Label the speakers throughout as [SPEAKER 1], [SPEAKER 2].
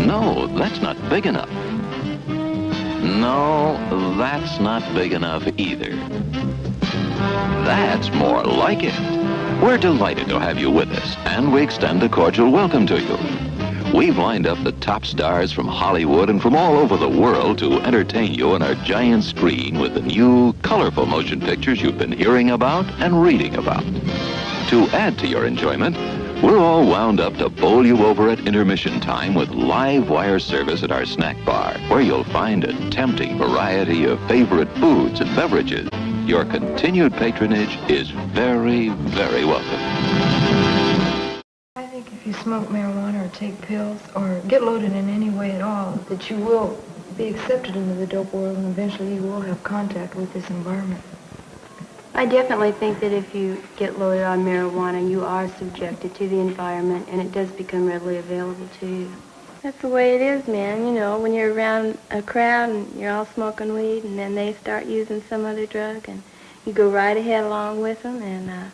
[SPEAKER 1] No, that's not big enough. No, that's not big enough either. That's more like it. We're delighted to have you with us, and we extend a cordial welcome to you. We've lined up the top stars from Hollywood and from all over the world to entertain you on our giant screen with the new, colorful motion pictures you've been hearing about and reading about. To add to your enjoyment, we're all wound up to bowl you over at intermission time with live wire service at our snack bar, where you'll find a tempting variety of favorite foods and beverages. Your continued patronage is very, very welcome.
[SPEAKER 2] I think if you smoke marijuana or take pills or get loaded in any way at all, that you will be accepted into the dope world and eventually you will have contact with this environment.
[SPEAKER 3] I definitely think that if you get loaded on marijuana, you are subjected to the environment and it does become readily available to you. That's the way it is, man. You know, when you're around a crowd and you're all smoking weed and then they start using some other drug and you go right ahead along with them and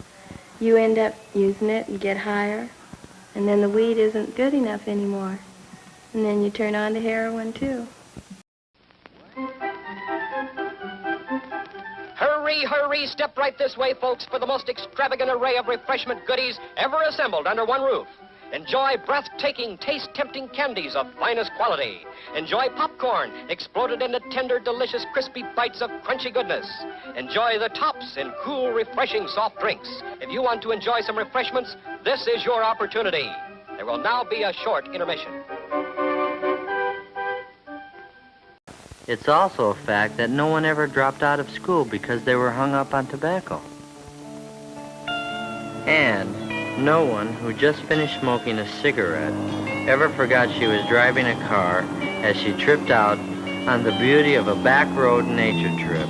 [SPEAKER 3] you end up using it and get higher and then the weed isn't good enough anymore. And then you turn on to heroin too.
[SPEAKER 4] Hurry, hurry, step right this way, folks, for the most extravagant array of refreshment goodies ever assembled under one roof. Enjoy breathtaking, taste-tempting candies of finest quality. Enjoy popcorn, exploded into tender, delicious, crispy bites of crunchy goodness. Enjoy the tops in cool, refreshing soft drinks. If you want to enjoy some refreshments, this is your opportunity. There will now be a short intermission.
[SPEAKER 5] It's also a fact that no one ever dropped out of school because they were hung up on tobacco. And no one who just finished smoking a cigarette ever forgot she was driving a car as she tripped out on the beauty of a back road nature trip.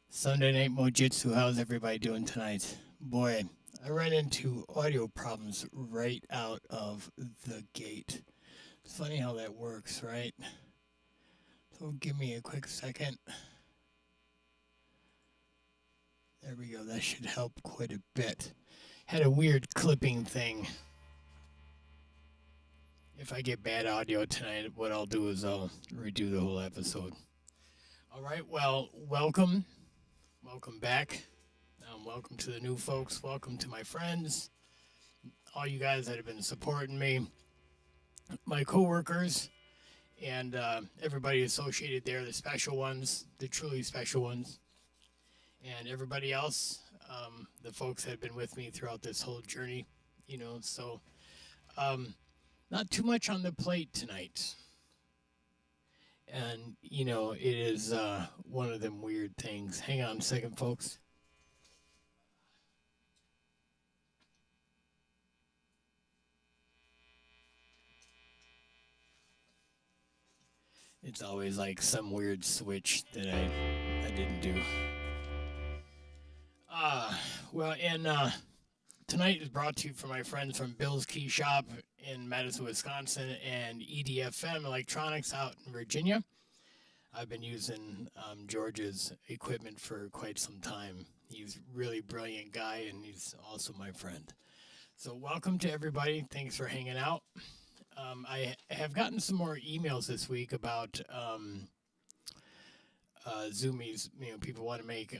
[SPEAKER 6] Sunday Night Mojitzu, how's everybody doing tonight? Boy, I ran into audio problems right out of the gate. It's funny how that works, right? So give me a quick second. There we go, that should help quite a bit. Had a weird clipping thing. If I get bad audio tonight, what I'll do is I'll redo the whole episode. All right, well, welcome. Welcome back. Welcome to the new folks. Welcome to my friends. All you guys that have been supporting me. My coworkers and everybody associated there, the special ones, the truly special ones. And everybody else, the folks that have been with me throughout this whole journey. You know, so not too much on the plate tonight. And, you know, it is one of them weird things. Hang on a second, folks. It's always like some weird switch that I didn't do. Tonight is brought to you from my friends from Bill's Key Shop in Madison, Wisconsin, and EDFM Electronics out in Virginia. I've been using George's equipment for quite some time. He's a really brilliant guy, and he's also my friend. So welcome to everybody. Thanks for hanging out. I have gotten some more emails this week about Zoomies. You know, people want to make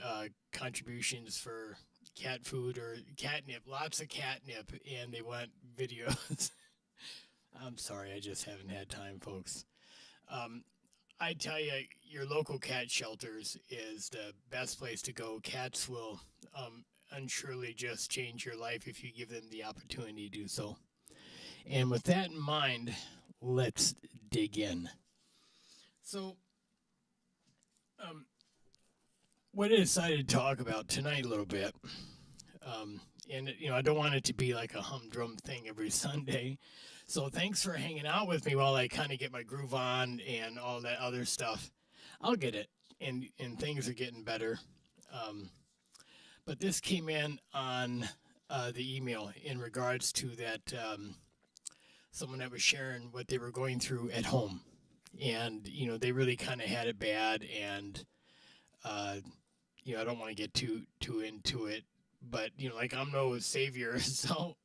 [SPEAKER 6] contributions for cat food or catnip, lots of catnip, and they want videos. I'm sorry, I just haven't had time, folks. I tell you, your local cat shelters is the best place to go. Cats will unsurely just change your life if you give them the opportunity to do so. And with that in mind, let's dig in. So, what I decided to talk about tonight a little bit, and you know, I don't want it to be like a humdrum thing every Sunday. So thanks for hanging out with me while I kind of get my groove on and all that other stuff. I'll get it, and things are getting better. But this came in on the email in regards to that someone that was sharing what they were going through at home, and they really kind of had it bad, and I don't want to get too into it, but like I'm no savior, so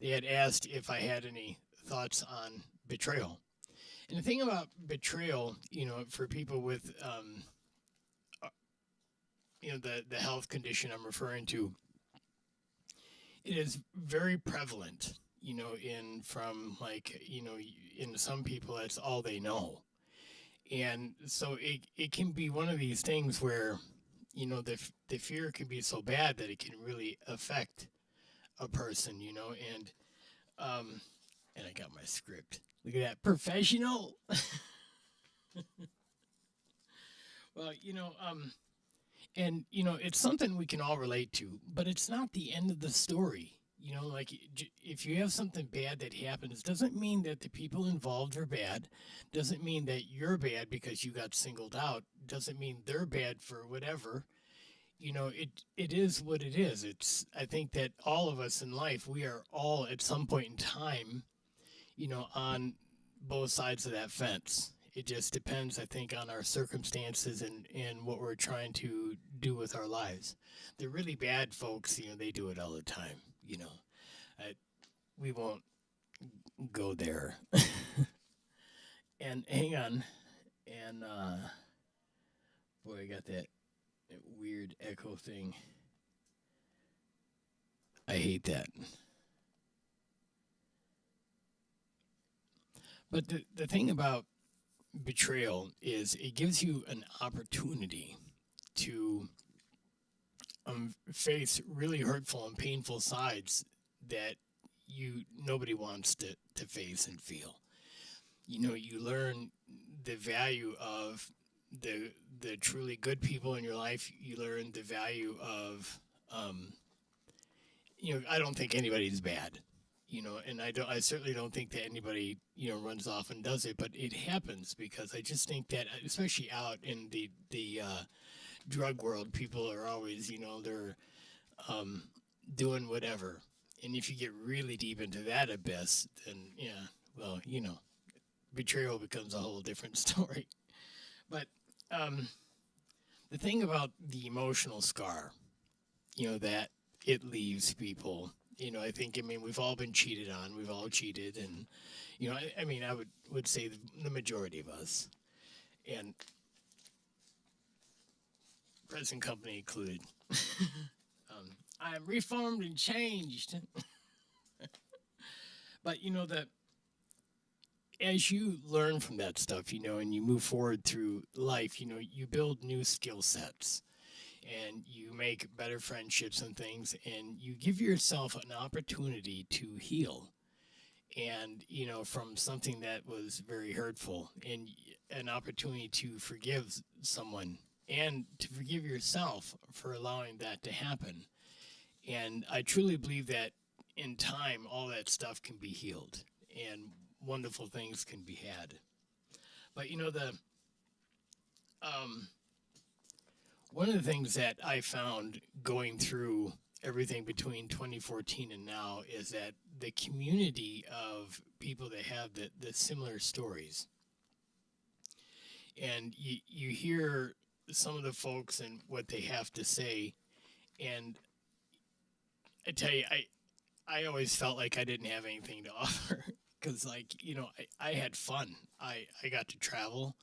[SPEAKER 6] they had asked if I had any thoughts on betrayal. And the thing about betrayal, for people with the health condition I'm referring to, it is very prevalent, in from in some people that's all they know. And so it can be one of these things where, the fear can be so bad that it can really affect a person, and I got my script. Look at that, professional. Well, and it's something we can all relate to, but it's not the end of the story. Like if you have something bad that happens, doesn't mean that the people involved are bad. Doesn't mean that you're bad because you got singled out. Doesn't mean they're bad for whatever. It is what it is. I think that all of us in life, we are all at some point in time, on both sides of that fence. It just depends, I think, on our circumstances and what we're trying to do with our lives. The really bad folks, they do it all the time. We won't go there. And hang on, and boy, I got that weird echo thing. I hate that. But the thing about betrayal is it gives you an opportunity to face really hurtful and painful sides that nobody wants to face and feel. You learn the value of the truly good people in your life. You learn the value of I don't think anybody's bad, and I certainly don't think that anybody runs off and does it, but it happens because I just think that especially out in the drug world, people are always they're doing whatever, and if you get really deep into that abyss, then betrayal becomes a whole different story. But the thing about the emotional scar, that it leaves people, I think, we've all been cheated on. We've all cheated. And, I would say the majority of us, and present company included. I'm reformed and changed. But, that as you learn from that stuff, and you move forward through life, you build new skill sets and you make better friendships and things, and you give yourself an opportunity to heal and, from something that was very hurtful, and an opportunity to forgive someone and to forgive yourself for allowing that to happen. And I truly believe that in time, all that stuff can be healed and wonderful things can be had. But one of the things that I found going through everything between 2014 and now is that the community of people that have the similar stories, and you hear some of the folks and what they have to say, and I tell you, I always felt like I didn't have anything to offer. Because, I had fun. I got to travel.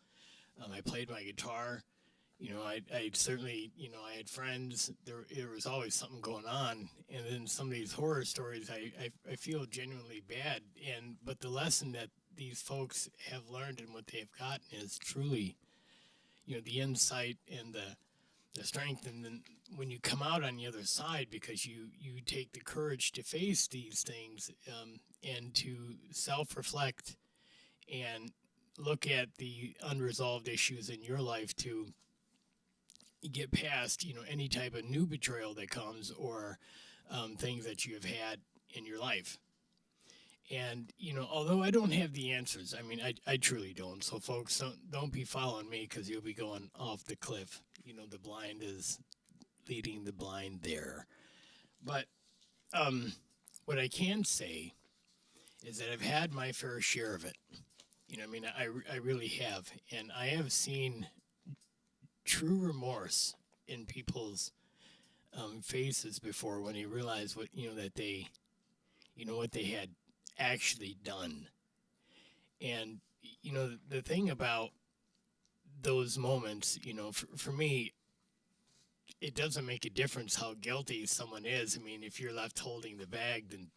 [SPEAKER 6] I played my guitar. I certainly, I had friends. There was always something going on. And then some of these horror stories, I feel genuinely bad. But the lesson that these folks have learned and what they've gotten is truly, the insight and the strength. And then when you come out on the other side, because you take the courage to face these things, and to self-reflect and look at the unresolved issues in your life to get past, any type of new betrayal that comes, or things that you have had in your life. And, although I don't have the answers, I truly don't. So folks, don't be following me, because you'll be going off the cliff. The blind is leading the blind there. But what I can say is that I've had my fair share of it. You know, I mean, I really have. And I have seen true remorse in people's faces before when they realize what, that they, what they had actually done. And, the thing about those moments, for me, it doesn't make a difference how guilty someone is. I mean, if you're left holding the bag, then,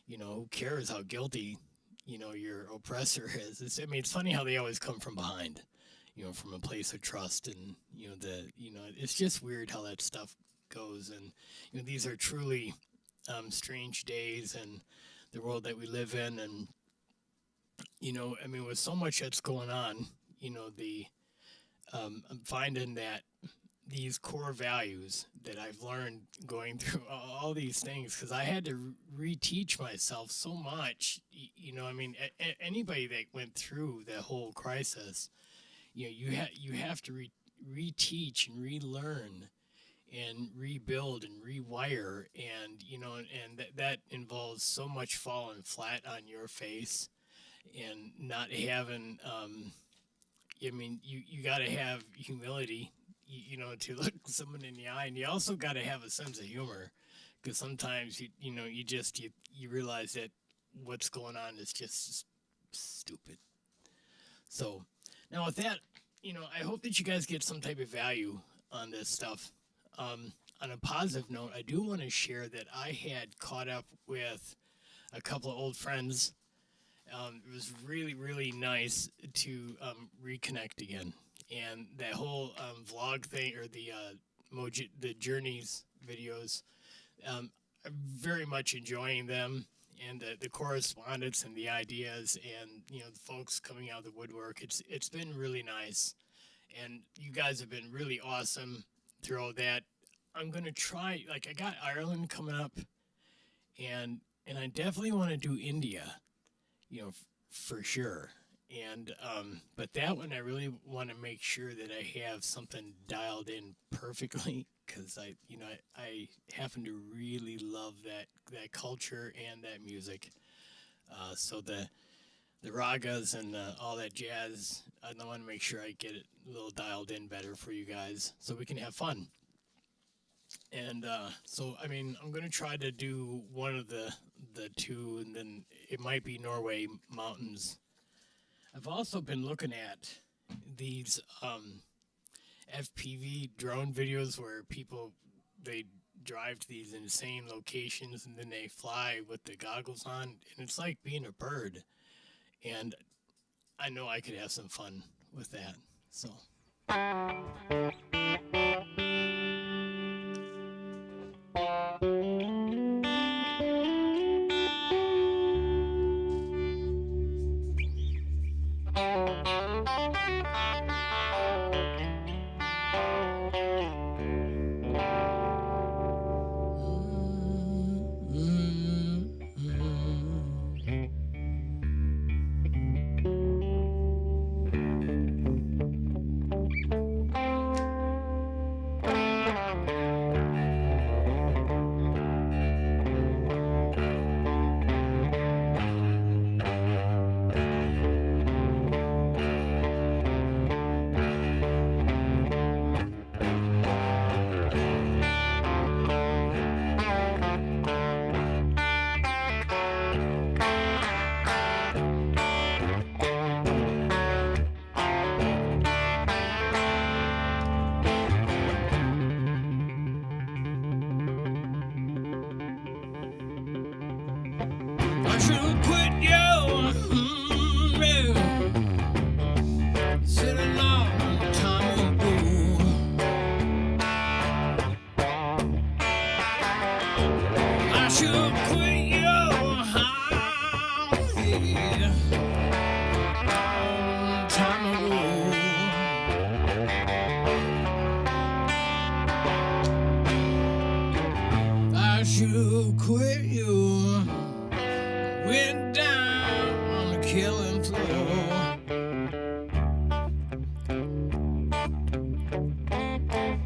[SPEAKER 6] who cares how guilty, your oppressor is. It's funny how they always come from behind, from a place of trust. And, it's just weird how that stuff goes. And, these are truly strange days in the world that we live in. And, with so much that's going on, I'm finding that these core values that I've learned going through all these things, because I had to reteach myself so much. Anybody that went through that whole crisis, you have to reteach and relearn and rebuild and rewire, and that involves so much falling flat on your face and not having. You got to have humility, to look someone in the eye, and you also got to have a sense of humor, because sometimes you realize that what's going on is just stupid. So now with that, I hope that you guys get some type of value on this stuff. On a positive note, I do want to share that I had caught up with a couple of old friends. It was really, really nice to reconnect again. And that whole vlog thing, or the Journeys videos, I'm very much enjoying them, and the correspondence and the ideas, and the folks coming out of the woodwork. It's been really nice, and you guys have been really awesome through all that. I'm gonna try. I got Ireland coming up, and I definitely want to do India. For sure. And but that one I really want to make sure that I have something dialed in perfectly, because I happen to really love that culture and that music. So the ragas and all that jazz, I want to make sure I get it a little dialed in better for you guys, so we can have fun. And so I'm going to try to do one of the two, and then it might be Norway mountains. I've also been looking at these FPV drone videos where they drive to these insane locations and then they fly with the goggles on, and it's like being a bird. And I know I could have some fun with that. So.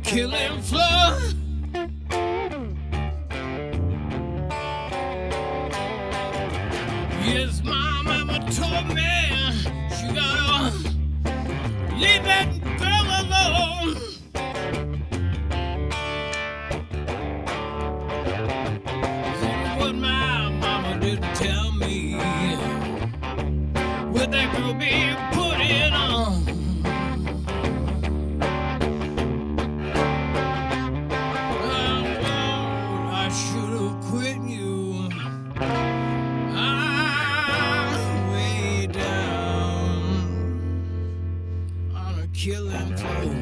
[SPEAKER 7] Killing floor.
[SPEAKER 6] a man, you gotta leave that girl alone. What my mama didn't tell me, would that girl be putting on? Oh, Lord, I should have quit you. I'm way down on a killing floor.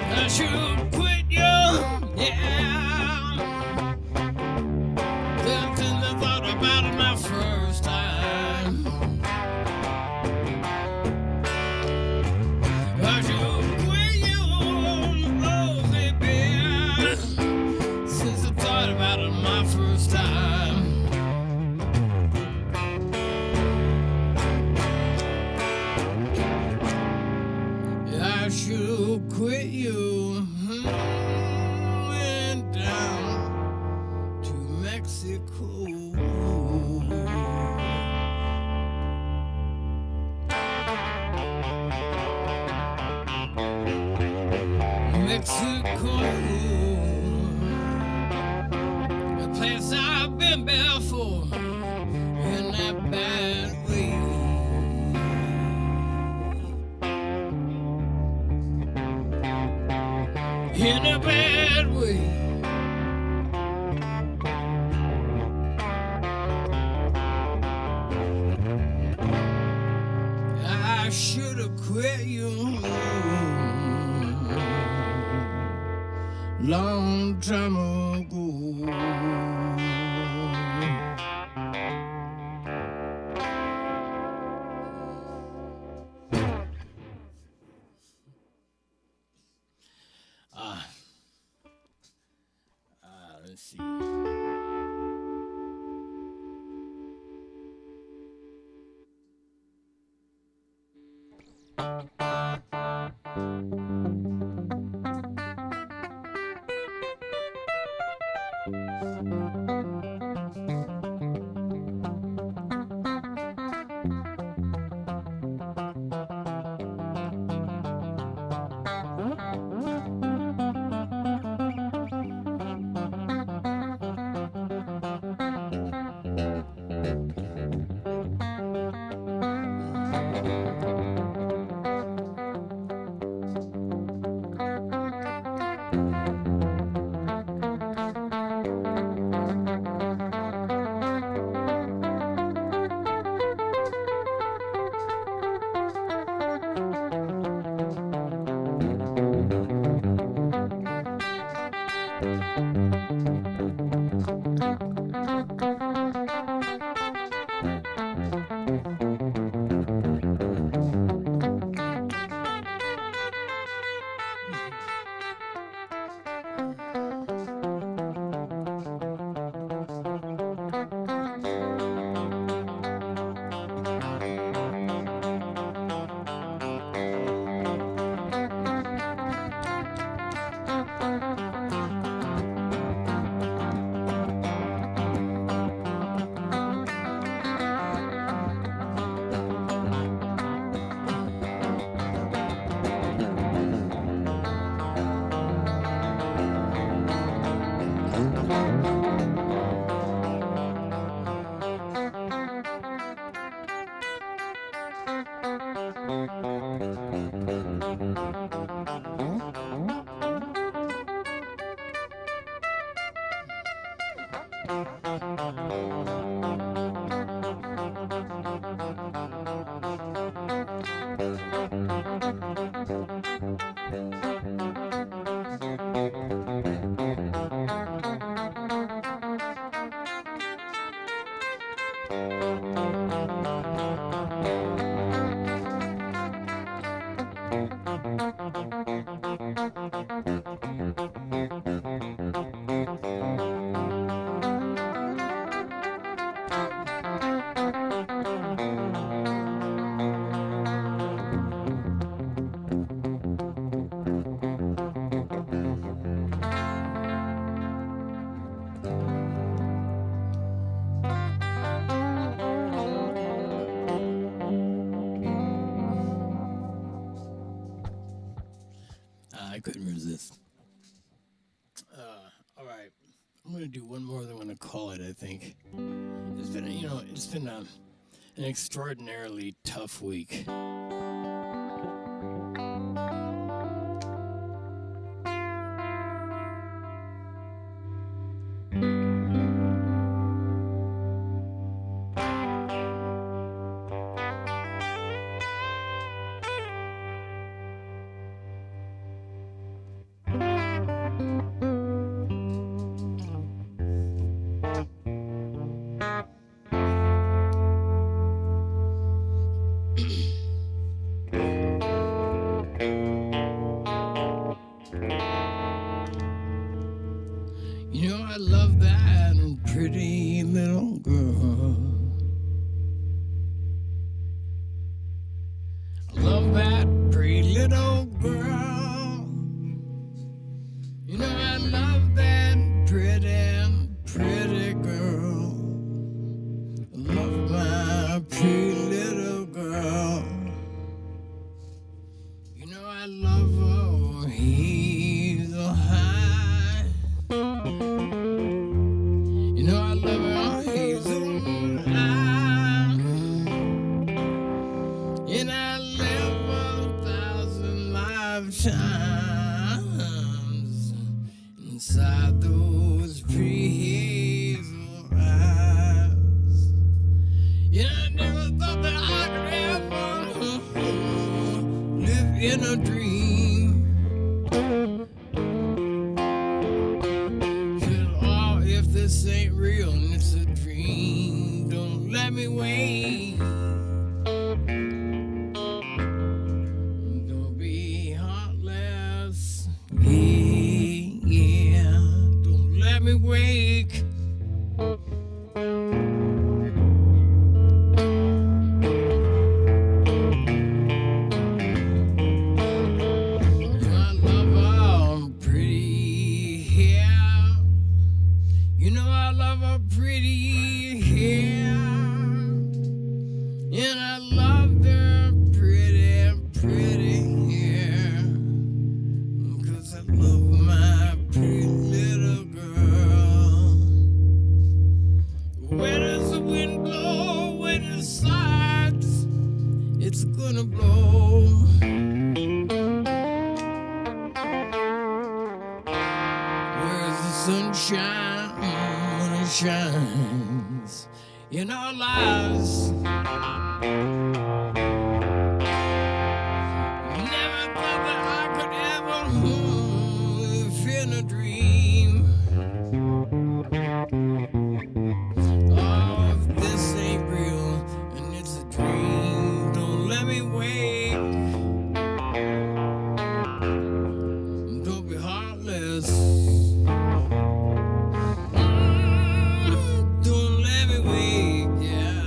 [SPEAKER 6] I should quit you, yeah. Then since I thought about it my first time, I should quit you, oh baby. Since I thought about it my first time. I should quit you. Went down to Mexico. Mexico, a place I've been before in that bad way. In a bad way. I should have quit you long time ago. Let's see. I couldn't resist. All right, I'm gonna do one more. Then I'm gonna call it. I think it's been, an extraordinarily tough week. You know, I love that pretty little girl. I love that pretty little girl. You know, I love that pretty girl. I love my pretty little girl. You know, I love her, he's so high. You know, I love her, he's so high. And I live 1,000 lifetimes inside those pretty hazel eyes. Yeah, I never thought that I could ever live in a dream. Oh, if this ain't real and it's a dream, don't let me wait. Don't be heartless, yeah. Don't let me wake. I love her pretty hair. You know I love her pretty hair. And I love their pretty hair. 'Cause I love my pretty little girl. Where does the wind blow? When it starts, it's gonna blow. Where's the sunshine when it shines in our lives? Never thought that I could ever live in a dream. Oh, if this ain't real and it's a dream, don't let me wake. Don't be heartless. Don't let me wake, yeah.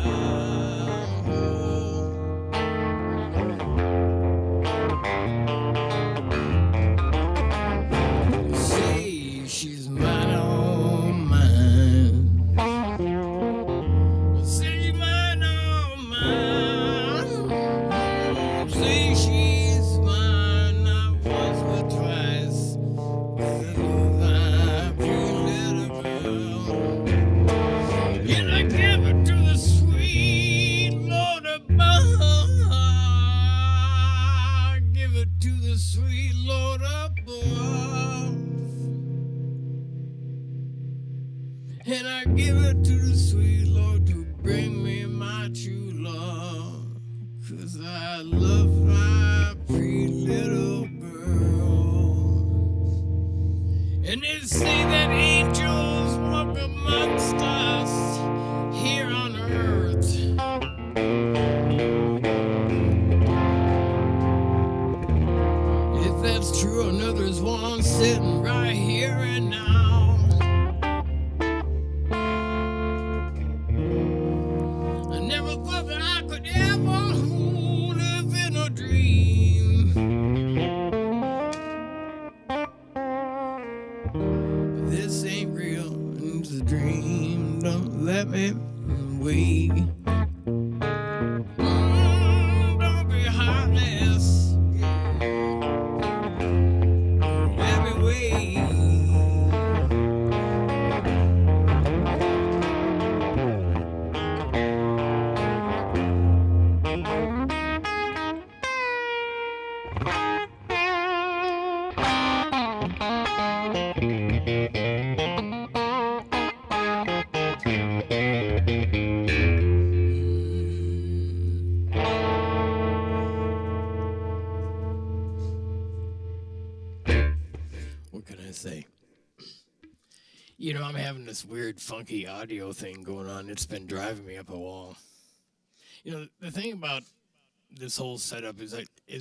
[SPEAKER 6] give it to the sweet Lord to bring me my true love. 'Cause I love my pretty little girl. And they say that angels walk amongst us here on earth. If that's true, and there's one sitting right here and now. I never thought that I could ever live in a dream. This ain't real, it's a dream. Don't let me wait. Don't be heartless. Let me wait. What can I say? You know, I'm having this weird, funky audio thing going on. It's been driving me up a wall. You know, the thing about this whole setup is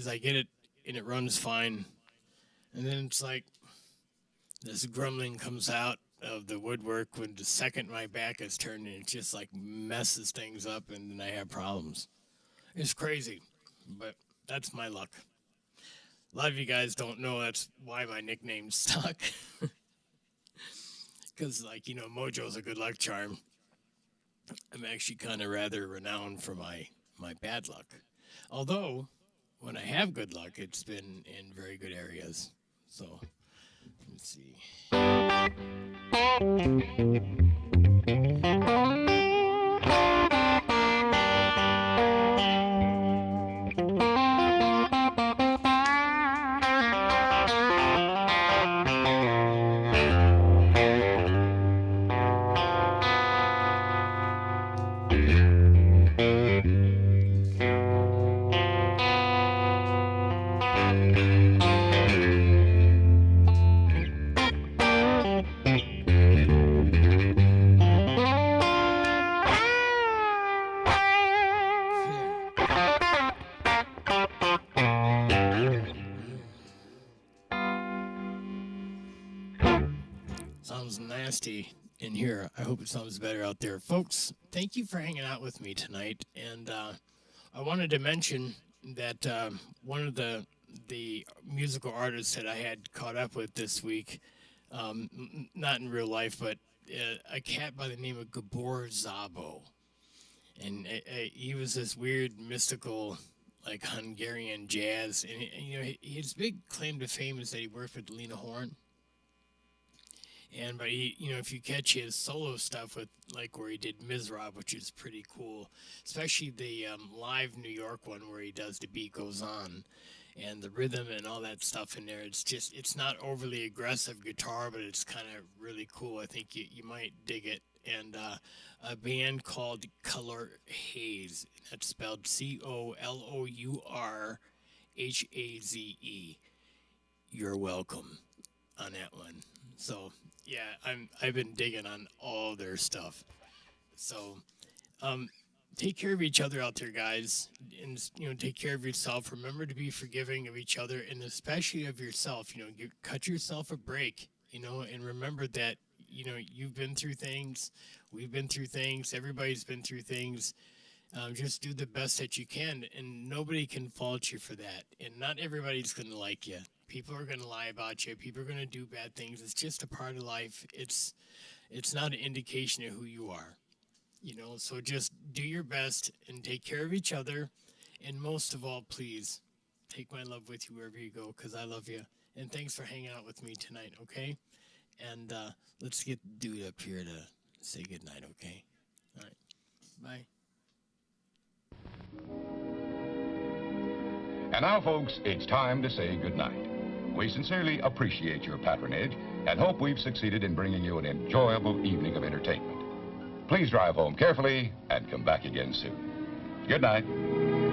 [SPEAKER 6] I get it and it runs fine, and then it's like this grumbling comes out of the woodwork when the second my back is turned, and it just like messes things up, and then I have problems. It's crazy, but that's my luck. A lot of you guys don't know that's why my nickname's stuck. Because, like, you know, Mojo's a good luck charm. I'm actually kind of rather renowned for my bad luck. Although, when I have good luck, it's been in very good areas. So, let's see. Sounds nasty in here. I hope it sounds better out there. Folks, thank you for hanging out with me tonight. And I wanted to mention that one of the musical artists that I had caught up with this week, not in real life, but a cat by the name of Gabor Szabo. And he was this weird, mystical, like Hungarian jazz. And you know, his big claim to fame is that he worked with Lena Horne. But he, you know, if you catch his solo stuff with, like, where he did Mizrab, which is pretty cool, especially the live New York one where he does The Beat Goes On, and the rhythm and all that stuff in there, it's not overly aggressive guitar, but it's kind of really cool. I think you might dig it. And a band called Color Haze, that's spelled COLOURHAZE. You're welcome on that one. So yeah, I've been digging on all their stuff. So take care of each other out there, guys, and you know, take care of yourself. Remember to be forgiving of each other, and especially of yourself. You know, cut yourself a break. You know, and remember that, you know, you've been through things, we've been through things, everybody's been through things. Just do the best that you can, and nobody can fault you for that. And not everybody's going to like you. People are going to lie about you. People are going to do bad things. It's just a part of life. It's not an indication of who you are. You know, so just do your best and take care of each other. And most of all, please take my love with you wherever you go, because I love you. And thanks for hanging out with me tonight, okay? And let's get the dude up here to say goodnight, okay? All right. Bye.
[SPEAKER 7] And now, folks, it's time to say goodnight. We sincerely appreciate your patronage and hope we've succeeded in bringing you an enjoyable evening of entertainment. Please drive home carefully and come back again soon. Good night.